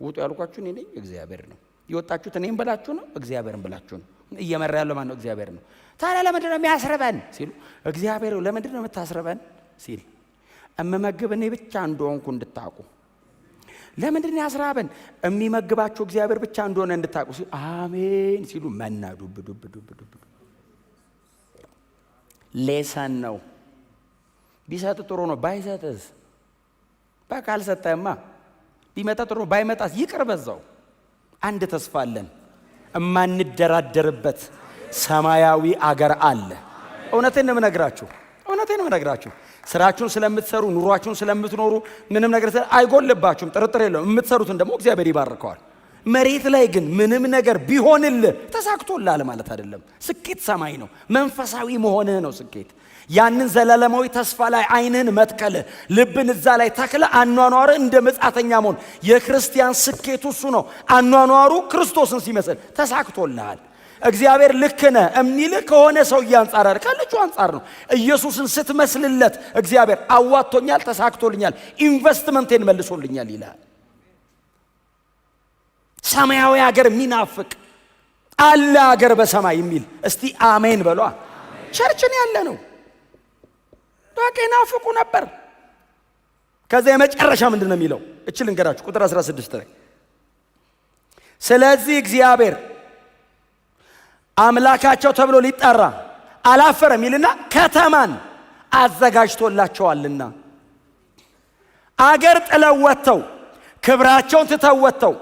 Speaker 1: ውጡ ያልኳችሁ እኔ ነኝ፣ እግዚአብሔር ነው። የወጣችሁት እኔም ብላችሁ ነው፣ እግዚአብሔርን ብላችሁ ነው። እየመራ ያለው ማን ነው? እግዚአብሔር ነው። ታዲያ ለምንድን ነው የሚያስረበን ሲሉ፣ እግዚአብሔር ለምንድን ነው የምታስረበን ሲል፣ እመመግብ እኔ ብቻ እንደሆንኩ እንድታውቁ። ለምንድን ነው ያስራበን? የሚመግባችሁ እግዚአብሔር ብቻ እንደሆነ እንድታውቁ ሲሉ፣ አሜን ሲሉ መና ዱብ ዱብ ዱብ ዱብ። ሌሰን ነው። ቢሰጥ ጥሩ ነው፣ ባይሰጥስ? በቃ አልሰጠህማ። ቢመጣ ጥሩ ነው፣ ባይመጣስ ይቅር በዛው። አንድ ተስፋ አለን፣ እማንደራደርበት ሰማያዊ አገር አለ። እውነቴን ነው የምነግራችሁ። ስራችሁን ስለምትሰሩ፣ ኑሯችሁን ስለምትኖሩ ምንም ነገር አይጎልባችሁም፣ ጥርጥር የለውም። የምትሰሩትን ደግሞ እግዚአብሔር ይባርከዋል። መሬት ላይ ግን ምንም ነገር ቢሆንልህ ተሳክቶልሃል ማለት አይደለም። ስኬት ሰማይ ነው። መንፈሳዊ መሆንህ ነው ስኬት። ያንን ዘላለማዊ ተስፋ ላይ አይንህን መትከልህ፣ ልብን እዛ ላይ ተክለህ አኗኗርህ እንደ መጻተኛ መሆን። የክርስቲያን ስኬቱ እሱ ነው። አኗኗሩ ክርስቶስን ሲመስል ተሳክቶልሃል። እግዚአብሔር ልክ ነህ የሚልህ ከሆነ ሰውዬ አንጻር አይደል፣ ካለችው አንጻር ነው። ኢየሱስን ስትመስልለት እግዚአብሔር አዋጥቶኛል፣ ተሳክቶልኛል፣ ኢንቨስትመንቴን መልሶልኛል ይላል። ሰማያዊ ሀገር የሚናፍቅ አለ፣ ሀገር በሰማይ የሚል እስቲ አሜን በሏ። ቸርችን ያለ ነው። በቃ ይናፍቁ ነበር። ከዛ የመጨረሻ ምንድን ነው የሚለው? እችል እንገራችሁ ቁጥር 16 ላይ ስለዚህ እግዚአብሔር አምላካቸው ተብሎ ሊጠራ አላፈረም ይልና ከተማን አዘጋጅቶላቸዋልና። አገር ጥለው ወጥተው ክብራቸውን ትተው ወጥተው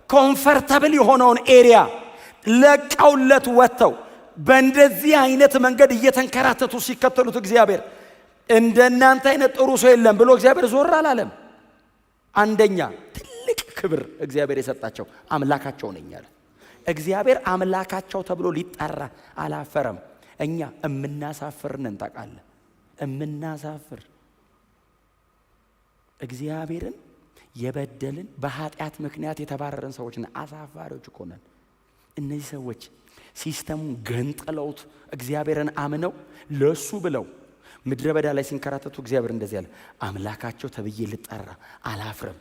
Speaker 1: ኮምፈርተብል የሆነውን ኤሪያ ለቀውለት ወጥተው በእንደዚህ አይነት መንገድ እየተንከራተቱ ሲከተሉት እግዚአብሔር እንደናንተ አይነት ጥሩ ሰው የለም ብሎ እግዚአብሔር ዞር አላለም። አንደኛ ትልቅ ክብር እግዚአብሔር የሰጣቸው አምላካቸው ነኝ አለ። እግዚአብሔር አምላካቸው ተብሎ ሊጠራ አላፈረም። እኛ እምናሳፍርን እንታቃለን። እምናሳፍር እግዚአብሔርን የበደልን በኃጢአት ምክንያት የተባረረን ሰዎች ነን። አሳፋሪዎች እኮ ነን። እነዚህ ሰዎች ሲስተሙን ገንጥለውት እግዚአብሔርን አምነው ለሱ ብለው ምድረ በዳ ላይ ሲንከራተቱ እግዚአብሔር እንደዚህ ያለ አምላካቸው ተብዬ ልጠራ አላፍርም።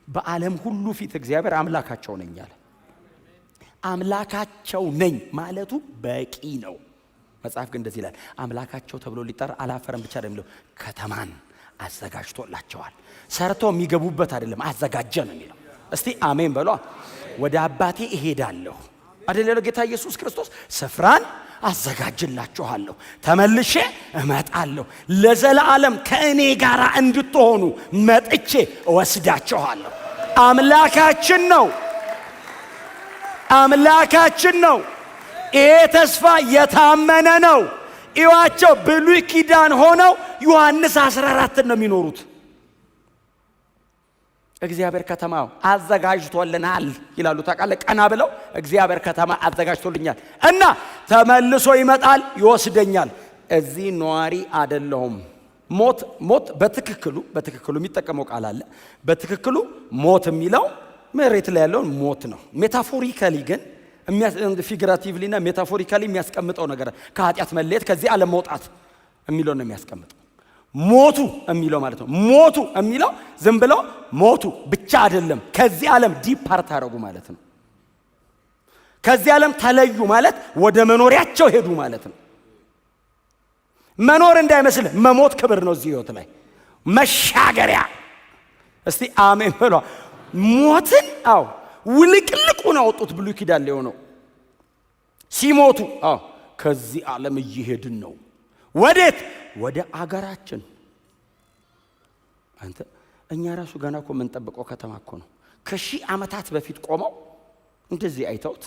Speaker 1: በዓለም ሁሉ ፊት እግዚአብሔር አምላካቸው ነኝ አለ። አምላካቸው ነኝ ማለቱ በቂ ነው። መጽሐፍ ግን እንደዚህ ይላል፣ አምላካቸው ተብሎ ሊጠራ አላፈረም ብቻ አይደለም፣ ከተማን አዘጋጅቶላቸዋል። ሰርተው የሚገቡበት አይደለም፣ አዘጋጀ ነው የሚለው። እስቲ አሜን በሏ። ወደ አባቴ እሄዳለሁ አይደለ ጌታ ኢየሱስ ክርስቶስ፣ ስፍራን አዘጋጅላችኋለሁ፣ ተመልሼ እመጣለሁ፣ ለዘላለም ከእኔ ጋር እንድትሆኑ መጥቼ እወስዳችኋለሁ። አምላካችን ነው። ይሄ ተስፋ የታመነ ነው። ኢዋቸው ብሉይ ኪዳን ሆነው ዮሐንስ 14 ነው የሚኖሩት። እግዚአብሔር ከተማ አዘጋጅቶልናል ይላሉ። ታውቃለህ? ቀና ብለው እግዚአብሔር ከተማ አዘጋጅቶልኛል እና ተመልሶ ይመጣል ይወስደኛል። እዚህ ነዋሪ አይደለሁም። ሞት በትክክሉ የሚጠቀመው ቃል አለ። በትክክሉ ሞት የሚለው መሬት ላይ ያለውን ሞት ነው። ሜታፎሪካሊ ግን ፊግራቲቭሊ እና ሜታፎሪካሊ የሚያስቀምጠው ነገር ከኃጢአት መለየት ከዚህ ዓለም መውጣት የሚለው ነው የሚያስቀምጠው። ሞቱ የሚለው ማለት ነው። ሞቱ የሚለው ዝም ብለው ሞቱ ብቻ አይደለም፣ ከዚህ ዓለም ዲፓርት አደረጉ ማለት ነው። ከዚህ ዓለም ተለዩ ማለት ወደ መኖሪያቸው ሄዱ ማለት ነው። መኖር እንዳይመስል መሞት ክብር ነው እዚህ ህይወት ላይ መሻገሪያ። እስቲ አሜን በሏ። ሞትን ውልቅልቁን አወጡት። ብሉይ ኪዳን ላይ ሆነው ሲሞቱ ከዚህ ዓለም እየሄድን ነው። ወዴት? ወደ አገራችን። አንተ እኛ ራሱ ገና እኮ የምንጠብቀው ከተማ እኮ ነው። ከሺህ ዓመታት በፊት ቆመው እንደዚህ አይተውት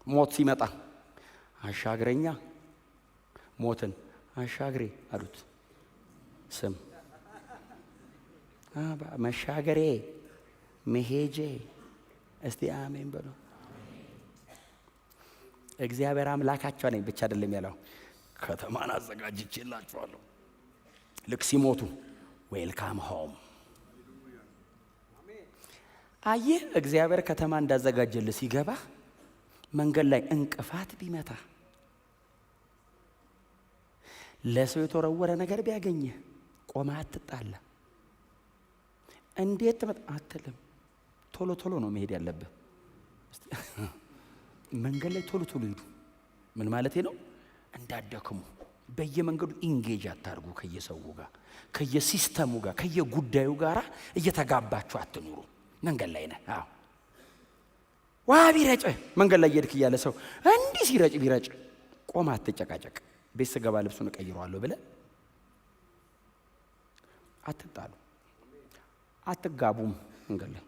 Speaker 1: ሞት ሲመጣ አሻግረኛ ሞትን አሻግሬ አሉት። ስም መሻገሬ መሄጄ። እስቲ አሜን በሉ። እግዚአብሔር አምላካቸው ነኝ ብቻ አይደለም ያለው፣ ከተማን አዘጋጅቼላችኋለሁ። ልክ ሲሞቱ ዌልካም ሆም። አየህ እግዚአብሔር ከተማ እንዳዘጋጀልህ ሲገባ መንገድ ላይ እንቅፋት ቢመታ ለሰው የተወረወረ ነገር ቢያገኝህ ቆመህ አትጣላ። እንዴት ትመጣ አትልም። ቶሎ ቶሎ ነው መሄድ ያለብህ። መንገድ ላይ ቶሎ ቶሎ ሂዱ። ምን ማለት ነው? እንዳደክሙ በየመንገዱ ኢንጌጅ አታርጉ። ከየሰው ጋር ከየሲስተሙ ጋር ከየጉዳዩ ጋር እየተጋባችሁ አትኑሩ። መንገድ ላይ ነህ። ዋ ቢረጭ መንገድ ላይ እየሄድክ እያለ ሰው እንዲህ ሲረጭ ቢረጭ ቆመህ አትጨቃጨቅ። ቤት ስገባ ልብሱን እቀይረዋለሁ ብለህ አትጣሉ። አትጋቡም። መንገድ ላይ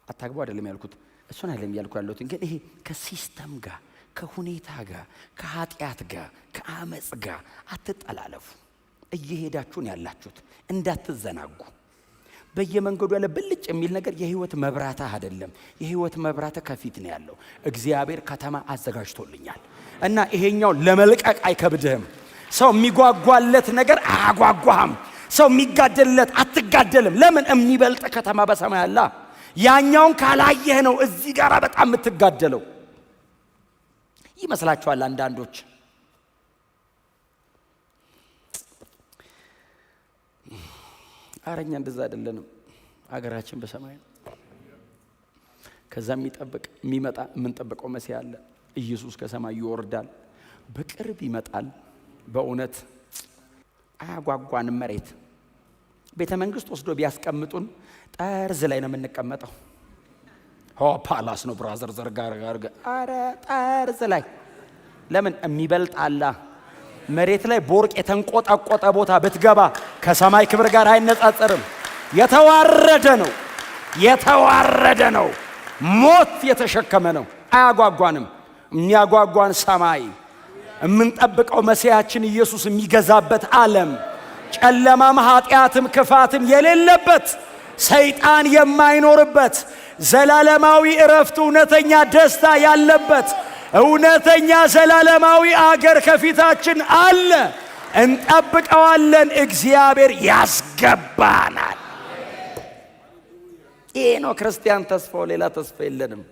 Speaker 1: አታግቡ አይደለም ያልኩት፣ እሱን አይደለም ያልኩ ያለሁት። ግን ይሄ ከሲስተም ጋር ከሁኔታ ጋር ከኃጢአት ጋር ከአመጽ ጋር አትጠላለፉ። እየሄዳችሁን ያላችሁት እንዳትዘናጉ። በየመንገዱ ያለ ብልጭ የሚል ነገር የህይወት መብራታ አይደለም። የህይወት መብራታ ከፊት ነው ያለው። እግዚአብሔር ከተማ አዘጋጅቶልኛል እና ይሄኛው ለመልቀቅ አይከብድህም። ሰው የሚጓጓለት ነገር አያጓጓህም። ሰው የሚጋደልለት አትጋደልም። ለምን? የሚበልጥ ከተማ በሰማይ አለ። ያኛውን ካላየህ ነው እዚህ ጋር በጣም የምትጋደለው። ይመስላችኋል አንዳንዶች አረኛ እንደዛ አይደለንም። አገራችን በሰማይ ነው። ከዛ የሚጠብቅ የሚመጣ የምንጠብቀው መሲህ አለ። ኢየሱስ ከሰማይ ይወርዳል፣ በቅርብ ይመጣል። በእውነት አያጓጓንም። መሬት ቤተ መንግስት ወስዶ ቢያስቀምጡን ጠርዝ ላይ ነው የምንቀመጠው። ፓላስ ነው ብራዘር ዘርጋር አረ ጠርዝ ላይ ለምን? የሚበልጥ አለ። መሬት ላይ ቦርቅ የተንቆጣቆጠ ቦታ ብትገባ ከሰማይ ክብር ጋር አይነጻጸርም። የተዋረደ ነው፣ የተዋረደ ነው። ሞት የተሸከመ ነው። አያጓጓንም። የሚያጓጓን ሰማይ፣ የምንጠብቀው መሲያችን ኢየሱስ የሚገዛበት ዓለም፣ ጨለማም ኃጢአትም ክፋትም የሌለበት ሰይጣን የማይኖርበት ዘላለማዊ እረፍት፣ እውነተኛ ደስታ ያለበት እውነተኛ ዘላለማዊ አገር ከፊታችን አለ። እንጠብቀዋለን። እግዚአብሔር ያስገባናል። ይሄ ነው ክርስቲያን ተስፋው። ሌላ ተስፋ የለንም።